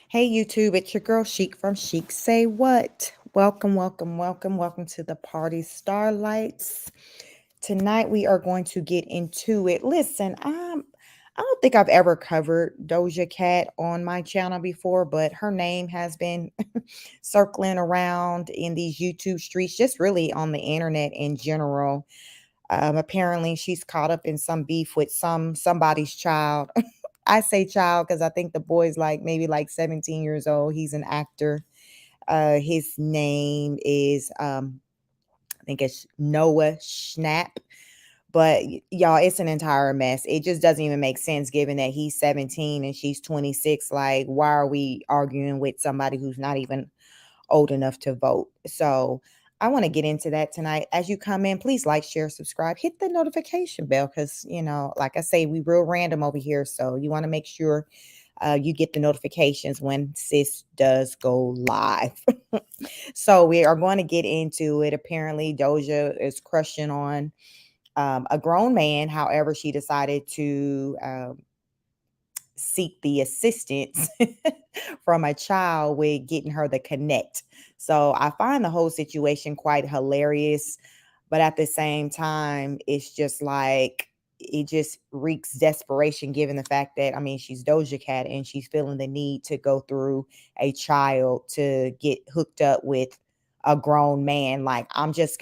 Hey YouTube, it's your girl Chic from Chic Say What. Welcome to the party starlights. Tonight we are going to get into it. Listen, I don't think I've ever covered Doja Cat on my channel before, but her name has been circling around in these YouTube streets, just really on the internet in general. Apparently she's caught up in some beef with somebody's child. I say child because I think the boy's like maybe like 17 years old. He's an actor. His name is I think it's Noah Schnapp. But y'all, it's an entire mess. It just doesn't even make sense given that he's 17 and she's 26. Like, why are we arguing with somebody who's not even old enough to vote? So I want to get into that tonight. As you come in, please like, share, subscribe, hit the notification bell because, like I say, we real random over here. So you want to make sure you get the notifications when sis does go live. So we are going to get into it. Apparently, Doja is crushing on a grown man. However, she decided to seek the assistance from a child with getting her the connect. So I find the whole situation quite hilarious, but at the same time, it's just like it just reeks desperation given the fact that she's Doja Cat and she's feeling the need to go through a child to get hooked up with a grown man. Like I'm just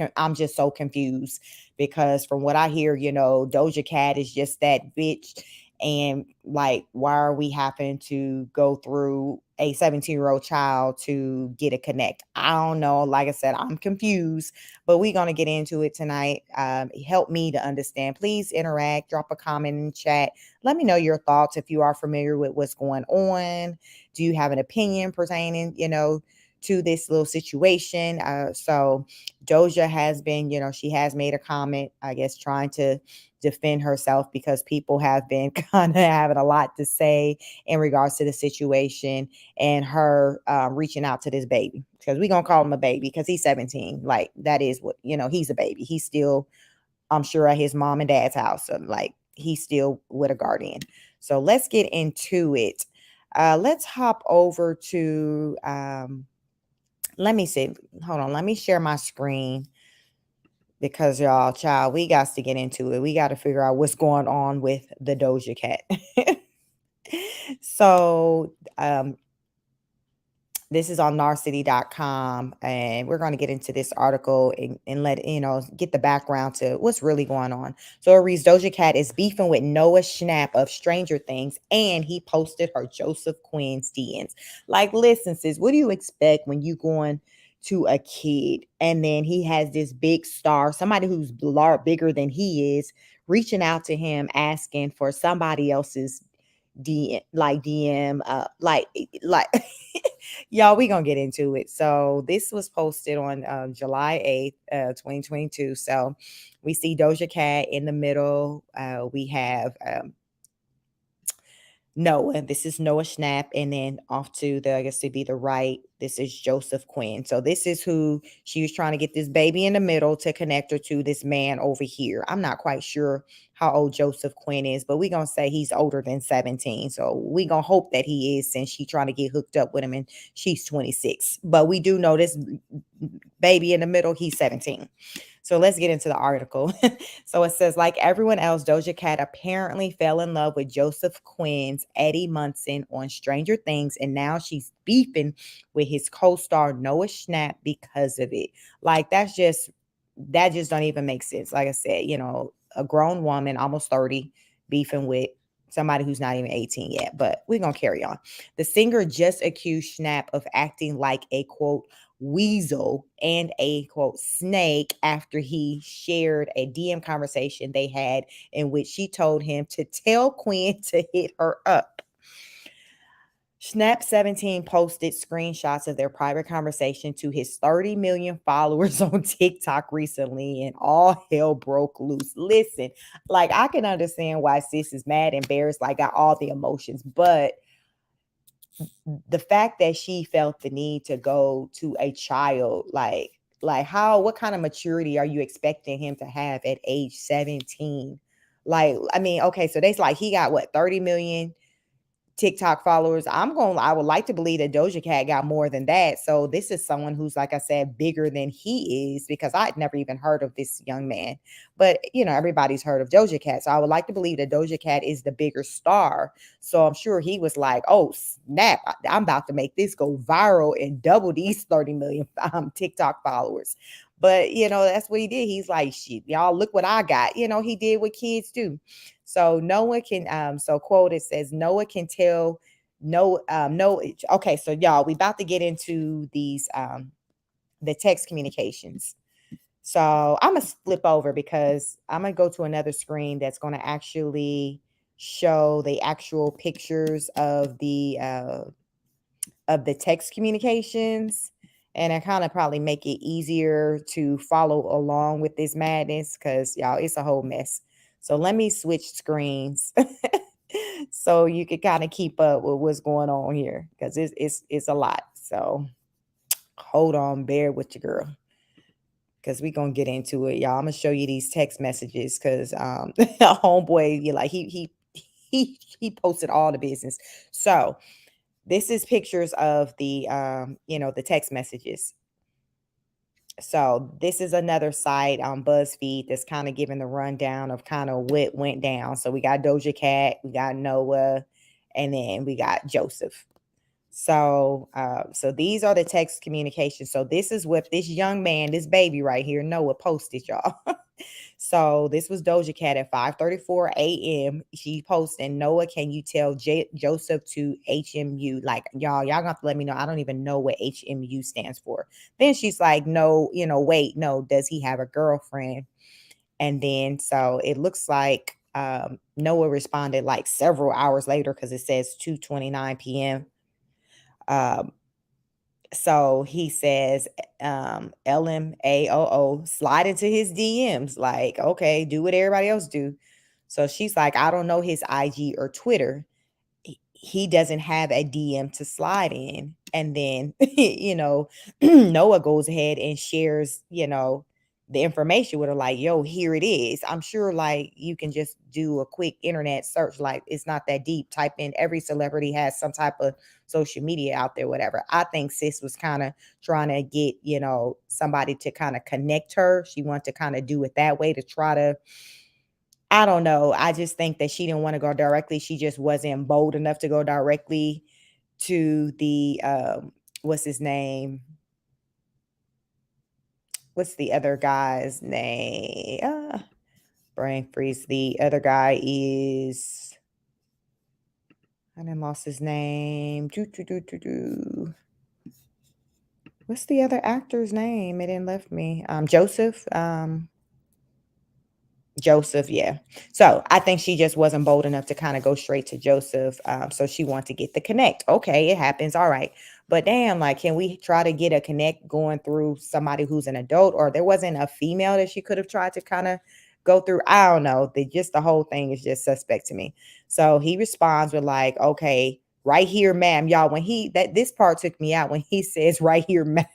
so confused because from what I hear, Doja Cat is just that bitch, and like, why are we having to go through a 17-year-old child to get a connect? I don't know. Like I said, I'm confused, but we're going to get into it tonight. Help me to understand. Please interact, drop a comment in the chat. Let me know your thoughts if you are familiar with what's going on. Do you have an opinion pertaining, to this little situation? So Doja has been, she has made a comment, I guess, trying to defend herself because people have been kind of having a lot to say in regards to the situation and her reaching out to this baby, because we're going to call him a baby because he's 17. Like, that is what, he's a baby. He's still, I'm sure, at his mom and dad's house. So, like, he's still with a guardian. So let's get into it. Let's hop over to, let me see. Hold on. Let me share my screen because y'all, child, we got to get into it. We got to figure out what's going on with the Doja Cat. So, this is on narcity.com, and we're going to get into this article and let get the background to what's really going on. So it reads: Doja Cat is beefing with Noah Schnapp of Stranger Things, and he posted her Joseph Quinn's DMs. Like, listen, sis, what do you expect when you going to a kid and then he has this big star, somebody who's bigger than he is, reaching out to him asking for somebody else's DM, like y'all, we gonna get into it. So this was posted on July 8th, 2022. So we see Doja Cat in the middle. We have Noah. This is Noah Schnapp, and then off to the, I guess, to be the right, this is Joseph Quinn. So this is who she was trying to get this baby in the middle to connect her to this man over here. I'm not quite sure how old Joseph Quinn is, but we're gonna say he's older than 17. So we gonna hope that he is, since she's trying to get hooked up with him and she's 26. But we do know this baby in the middle, he's 17. So let's get into the article. So it says, like everyone else, Doja Cat apparently fell in love with Joseph Quinn's Eddie Munson on Stranger Things, and now she's beefing with his co-star Noah Schnapp because of it. Like, that just don't even make sense. Like I said, a grown woman, almost 30, beefing with somebody who's not even 18 yet. But we're gonna carry on. The singer just accused Schnapp of acting like a, quote, weasel and a, quote, snake after he shared a DM conversation they had in which she told him to tell Quinn to hit her up. Schnapp 17 posted screenshots of their private conversation to his 30 million followers on TikTok recently, and all hell broke loose. Listen, like, I can understand why sis is mad, embarrassed, like, got all the emotions, but the fact that she felt the need to go to a child, like how, what kind of maturity are you expecting him to have at age 17? Like, okay, so they like, he got what, 30 million TikTok followers. I would like to believe that Doja Cat got more than that. So this is someone who's, like I said, bigger than he is, because I'd never even heard of this young man. But, everybody's heard of Doja Cat. So I would like to believe that Doja Cat is the bigger star. So I'm sure he was like, oh, snap, I'm about to make this go viral and double these 30 million TikTok followers. But, that's what he did. He's like, shit, y'all, look what I got. He did what kids do. So Noah can, so quote, it says, Noah can tell, no, okay, so y'all, we about to get into these, the text communications. So I'm going to flip over because I'm going to go to another screen that's going to actually show the actual pictures of the text communications. And I kind of probably make it easier to follow along with this madness, because y'all, it's a whole mess. So let me switch screens so you can kind of keep up with what's going on here, because it's a lot. So hold on, bear with your girl, because we're gonna get into it, y'all. I'm gonna show you these text messages, because homeboy, you like he posted all the business. So this is pictures of the the text messages. So this is another site on BuzzFeed that's kind of giving the rundown of kind of what went down. So we got Doja Cat, we got Noah, and then we got Joseph. So these are the text communications. So this is what this young man, this baby right here, Noah, posted, y'all. So this was Doja Cat at 5:34 a.m. She posted, Noah, can you tell Joseph to HMU? Like, y'all gonna have to let me know. I don't even know what HMU stands for. Then she's like, no, wait, no, does he have a girlfriend? And then so it looks like Noah responded like several hours later, because it says 2:29 p.m. So he says, LMAOO, slide into his DMs. Like, okay, do what everybody else do. So she's like, I don't know his IG or Twitter. He doesn't have a DM to slide in. And then, Noah goes ahead and shares, the information with her, like, yo, here it is. I'm sure like you can just do a quick internet search. Like, it's not that deep. Type in, every celebrity has some type of social media out there, whatever. I think sis was kind of trying to get, somebody to kind of connect her. She wanted to kind of do it that way to try to, I don't know. I just think that she didn't want to go directly. She just wasn't bold enough to go directly to the what's his name? What's the other guy's name? Brain freeze. The other guy is, I done lost his name. What's the other actor's name? It didn't left me. Joseph. Joseph, yeah. So I think she just wasn't bold enough to kind of go straight to Joseph. So she wanted to get the connect. Okay, it happens. All right. But damn, like, can we try to get a connect going through somebody who's an adult? Or there wasn't a female that she could have tried to kind of go through? I don't know. The whole thing is just suspect to me. So he responds with like, okay, right here, ma'am. Y'all, when this part took me out when he says right here, ma'am.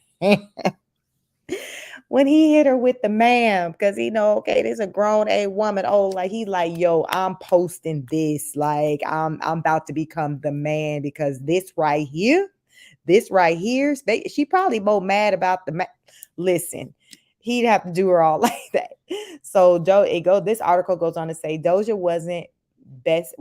When he hit her with the ma'am, because okay, there's a grown a woman. Oh, like he like, yo, I'm posting this. Like, I'm about to become the man, because this right here, she probably more mad about listen, he'd have to do her all like that. So this article goes on to say Doja wasn't best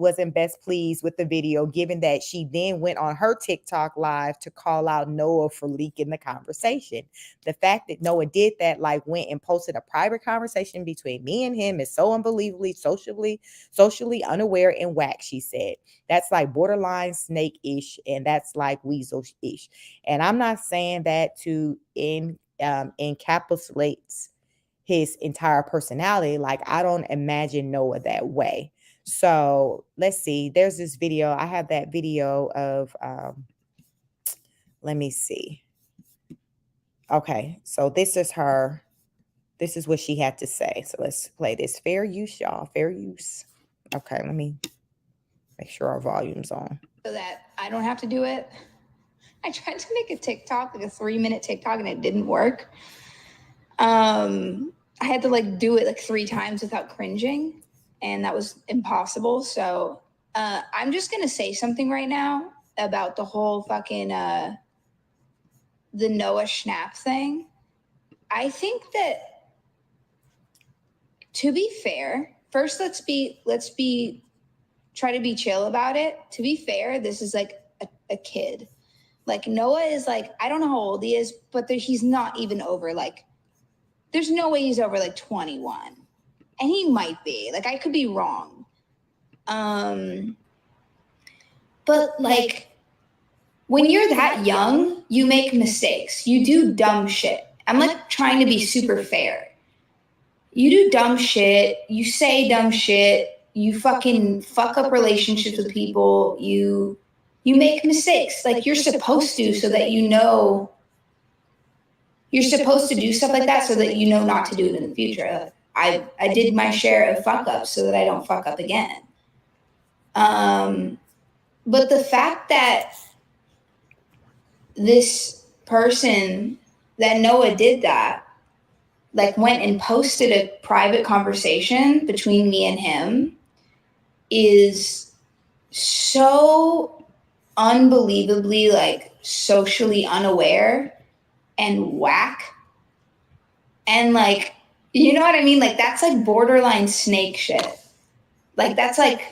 pleased with the video, given that she then went on her TikTok live to call out Noah for leaking the conversation. The fact that Noah did that, like went and posted a private conversation between me and him, is so unbelievably socially unaware and whack, she said. That's like borderline snake-ish, and that's like weasel-ish. And I'm not saying that to encapsulates his entire personality. Like, I don't imagine Noah that way. So let's see. There's this video. I have that video of, let me see. Okay. So this is her. This is what she had to say. So let's play this. Fair use, y'all. Fair use. Okay. Let me make sure our volume's on. So that I don't have to do it. I tried to make a TikTok, like a 3-minute TikTok, and it didn't work. I had to like do it like 3 times without cringing, and that was impossible. So I'm just gonna say something right now about the whole fucking the Noah Schnapp thing. I think that, to be fair, first let's be try to be chill about it. To be fair, this is like a kid. Like Noah is like, I don't know how old he is, but he's not even over like, there's no way he's over like 21. And he might be. Like I could be wrong. But like when you're that young, you make mistakes. You do dumb shit. I'm like trying to be super fair. You do dumb shit. You say dumb shit. You fucking fuck up relationships with people. You make mistakes. Like you're supposed to, so that you know. You're supposed to do stuff like that so that you know not to do it in the future. I did my share of fuck ups so that I don't fuck up again. But the fact that this person that Noah did that, like went and posted a private conversation between me and him, is so unbelievably like socially unaware and whack. And like, you know what I mean? Like that's like borderline snake shit. Like that's like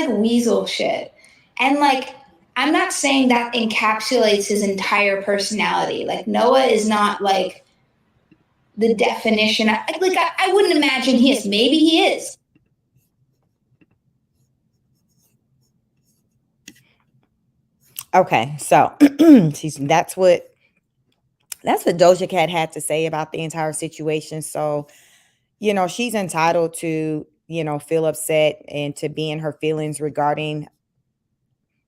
weasel shit. And like, I'm not saying that encapsulates his entire personality. Like Noah is not like the definition. I wouldn't imagine he is. Maybe he is. Okay, so that's what Doja Cat had to say about the entire situation. So, she's entitled to, feel upset and to be in her feelings regarding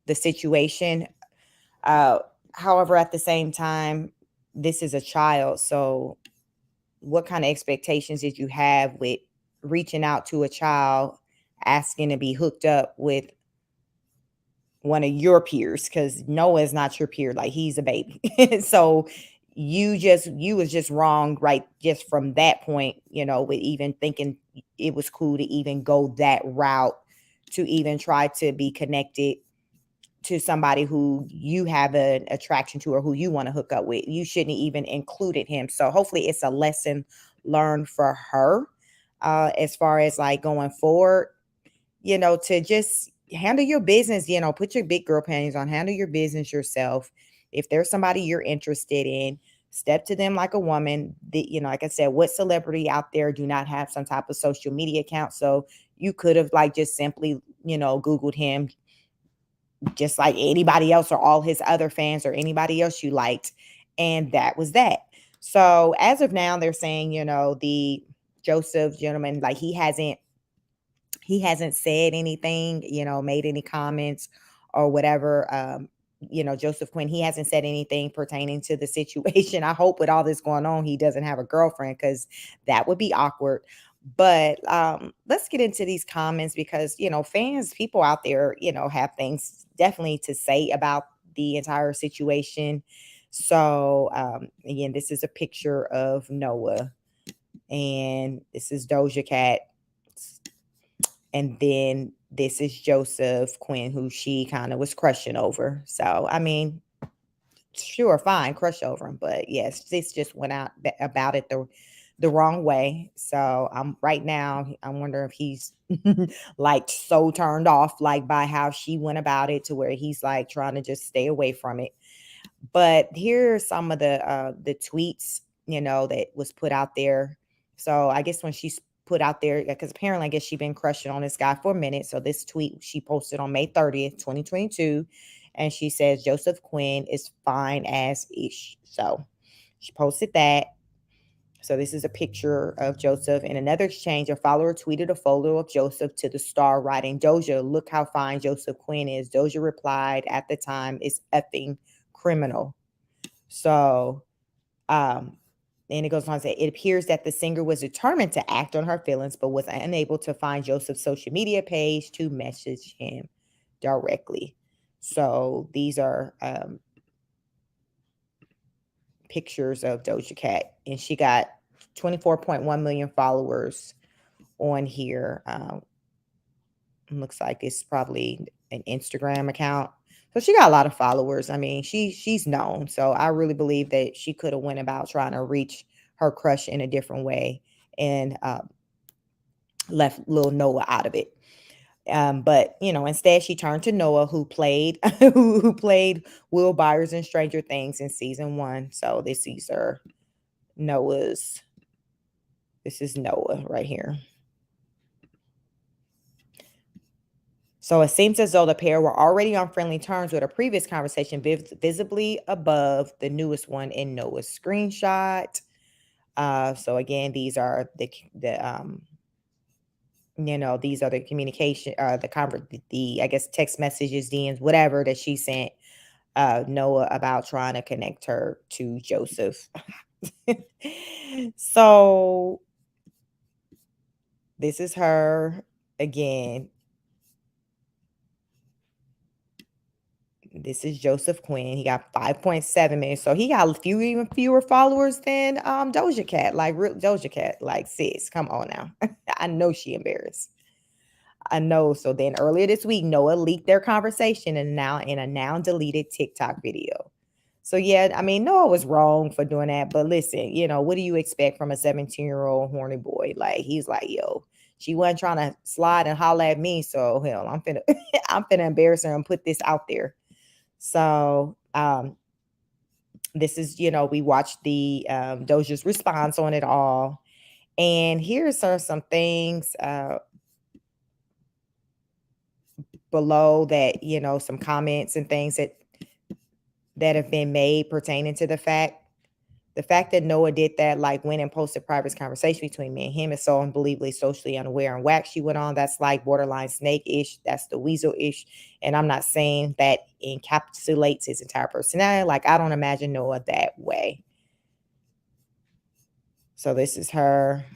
the situation. Uh, However, at the same time, this is a child. So, what kind of expectations did you have with reaching out to a child, asking to be hooked up with one of your peers? Because Noah is not your peer, like he's a baby. So you was just wrong, right? Just from that point, with even thinking it was cool to even go that route, to even try to be connected to somebody who you have an attraction to or who you want to hook up with. You shouldn't even included him. So hopefully it's a lesson learned for her, as far as like going forward, to just handle your business, put your big girl panties on, handle your business yourself. If there's somebody you're interested in, step to them like a woman. Like I said, what celebrity out there do not have some type of social media account? So you could have like just simply, Googled him just like anybody else or all his other fans or anybody else you liked. And that was that. So as of now, they're saying, the Joseph gentleman, like he hasn't said anything, made any comments or whatever. Joseph Quinn, he hasn't said anything pertaining to the situation. I hope with all this going on, he doesn't have a girlfriend, because that would be awkward. But let's get into these comments, because, fans, people out there, have things definitely to say about the entire situation. So again, this is a picture of Noah, and this is Doja Cat. And then this is Joseph Quinn, who she kind of was crushing over. So, I mean, sure, fine, crush over him. But yes, this just went out about it the wrong way. So right now, I wonder if he's like so turned off like by how she went about it, to where he's like trying to just stay away from it. But here are some of the tweets, that was put out there. So I guess when she's put out there, because apparently I guess she's been crushing on this guy for a minute. So this tweet she posted on May 30th, 2022. And she says Joseph Quinn is fine as ish. So she posted that. So this is a picture of Joseph. In another exchange, a follower tweeted a photo of Joseph to the star, writing, "Doja, look how fine Joseph Quinn is." Doja replied, "At the time, it's effing criminal." So, and it goes on to say, it appears that the singer was determined to act on her feelings, but was unable to find Joseph's social media page to message him directly. So these are pictures of Doja Cat, and she got 24.1 million followers on here. Looks like it's probably an Instagram account. So she got a lot of followers. I mean, she's known. So I really believe that she could have went about trying to reach her crush in a different way and left little Noah out of it. But instead she turned to Noah, who played who played Will Byers in Stranger Things in season 1. So Noah's this is Noah right here. So it seems as though the pair were already on friendly terms with a previous conversation visibly above the newest one in Noah's screenshot. So again, these are these are the communication, the I guess text messages, DMs, whatever that she sent Noah about trying to connect her to Joseph. So this is her again. This is Joseph Quinn. He got 5.7 million. So he got even fewer followers than Doja Cat. Like real Doja Cat. Like, sis, come on now. I know she embarrassed. I know. So then earlier this week, Noah leaked their conversation and now in a now deleted TikTok video. So yeah, I mean, Noah was wrong for doing that. But listen, what do you expect from a 17-year-old horny boy? Like, he's like, yo, she wasn't trying to slide and holler at me. So hell, I'm finna I'm finna embarrass her and put this out there. So this is, we watched the Doja's response on it all. And here's some things below that, some comments and things that have been made pertaining to the fact that Noah did that, like went and posted private conversation between me and him is so unbelievably socially unaware and whack. She went on. That's like borderline snake-ish. That's the weasel-ish. And I'm not saying that encapsulates his entire personality. Like, I don't imagine Noah that way. So this is her.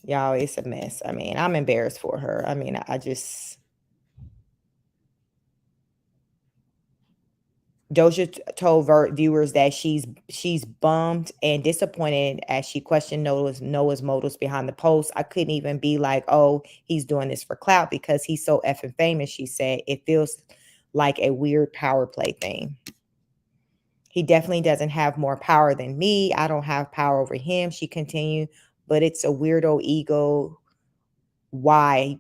Y'all, it's a mess. I mean, I'm embarrassed for her. I mean, I just Doja told viewers that she's bummed and disappointed as she questioned Noah's motives behind the post. I couldn't even be like, oh, he's doing this for clout because he's so effing famous. She said it feels like a weird power play thing. He definitely doesn't have more power than me. I don't have power over him. She continued, but it's a weirdo ego why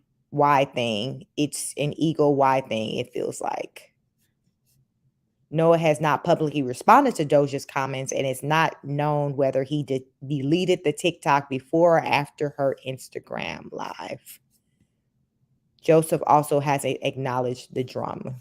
thing. It's an ego why thing. It feels like. Noah has not publicly responded to Doja's comments, and it's not known whether he deleted the TikTok before or after her Instagram live. Joseph also has acknowledged the drama.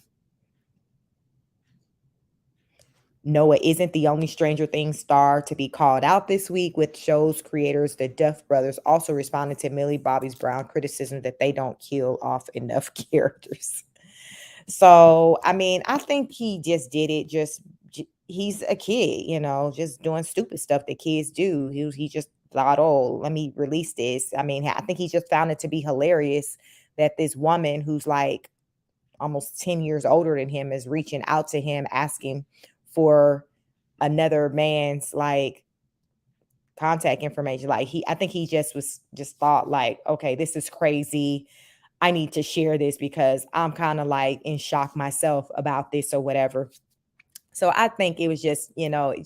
Noah isn't the only Stranger Things star to be called out this week, with show's creators, the Duff brothers, also responding to Millie Bobby Brown's criticism that they don't kill off enough characters. So, I mean, I think he just did it. He's a kid, just doing stupid stuff that kids do. He just thought, oh, let me release this. I mean, I think he just found it to be hilarious that this woman who's like almost 10 years older than him is reaching out to him asking for another man's like contact information. Like I think he just thought like, okay, this is crazy. I need to share this because I'm kind of like in shock myself about this or whatever. So I think it was just,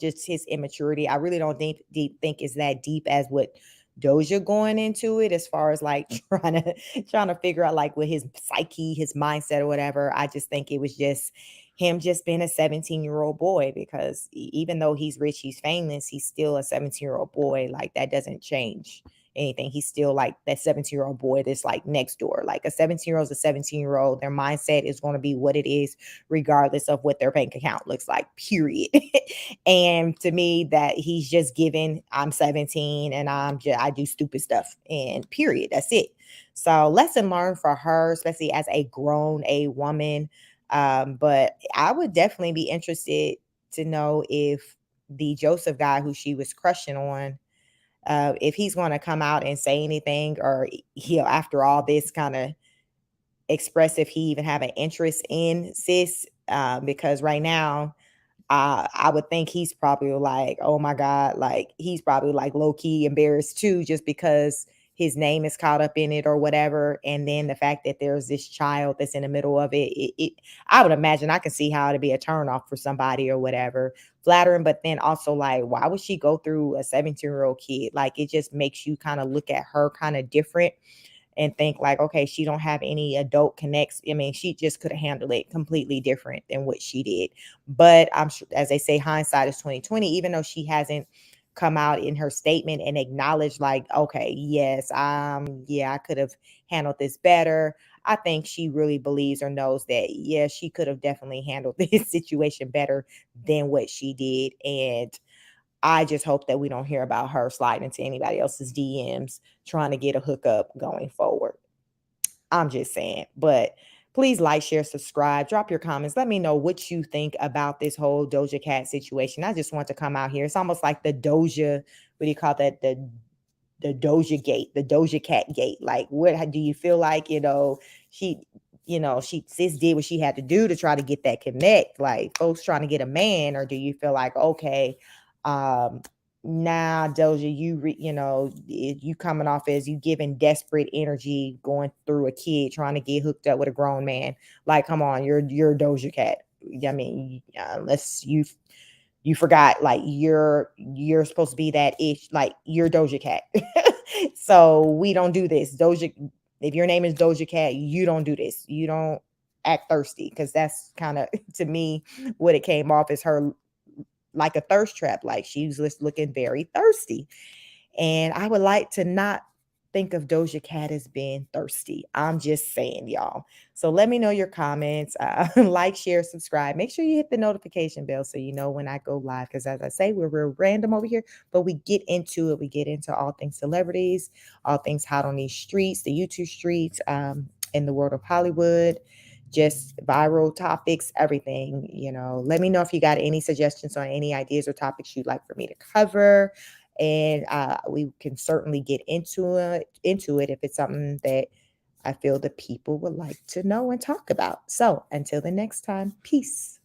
just his immaturity. I really don't think is that deep as what Doja going into it, as far as like trying to figure out like what his psyche, his mindset or whatever. I just think it was just him just being a 17-year-old boy, because even though he's rich, he's famous, he's still a 17-year-old boy. Like, that doesn't change anything. He's still like that 17-year-old boy that's like next door. Like, a 17-year-old is a 17-year-old. Their mindset is going to be what it is, regardless of what their bank account looks like, period. And to me, that he's just given, I'm 17 and I do stupid stuff, and period. That's it. So lesson learned for her, especially as a grown a woman. But I would definitely be interested to know if the Joseph guy who she was crushing on, if he's going to come out and say anything, or after all this, kind of express if he even have an interest in sis. Because right now, I would think he's probably like, oh my God, like he's probably like low key embarrassed too, just because his name is caught up in it or whatever. And then the fact that there's this child that's in the middle of it, I would imagine I can see how it'd be a turnoff for somebody or whatever. Flattering, but then also like, why would she go through a 17-year-old kid? Like it just makes you kind of look at her kind of different and think like, okay, she don't have any adult connects. I mean, she just could have handled it completely different than what she did. But I'm sure, as they say, hindsight is 2020. Even though she hasn't come out in her statement and acknowledged like, okay, yes, yeah, I could have handled this better. I think she really believes or knows that, yeah, she could have definitely handled this situation better than what she did. And I just hope that we don't hear about her sliding into anybody else's DMs trying to get a hookup going forward. I'm just saying. But please like, share, subscribe, drop your comments. Let me know what you think about this whole Doja Cat situation. I just want to come out here. It's almost like the Doja, what do you call that? The Doja Gate, the Doja Cat Gate. Like, what do you feel like, she, she sis did what she had to do to try to get that connect, like folks trying to get a man, or do you feel like, okay, um, now Doja, you coming off as you giving desperate energy going through a kid trying to get hooked up with a grown man. Like, come on, you're Doja Cat. I mean, unless you forgot, like you're supposed to be that ish, like you're Doja Cat. So we don't do this. Doja, if your name is Doja Cat, you don't do this. You don't act thirsty, because that's kind of to me what it came off as, her like a thirst trap. Like she was just looking very thirsty. And I would like to not think of Doja Cat as being thirsty. I'm just saying, y'all. So let me know your comments. Like, share, subscribe. Make sure you hit the notification bell so you know when I go live. Because as I say, we're real random over here, but we get into it. We get into all things celebrities, all things hot on these streets, the YouTube streets, in the world of Hollywood, just viral topics, everything. Let me know if you got any suggestions on any ideas or topics you'd like for me to cover, and we can certainly get into it if it's something that I feel the people would like to know and talk about. So until the next time, peace.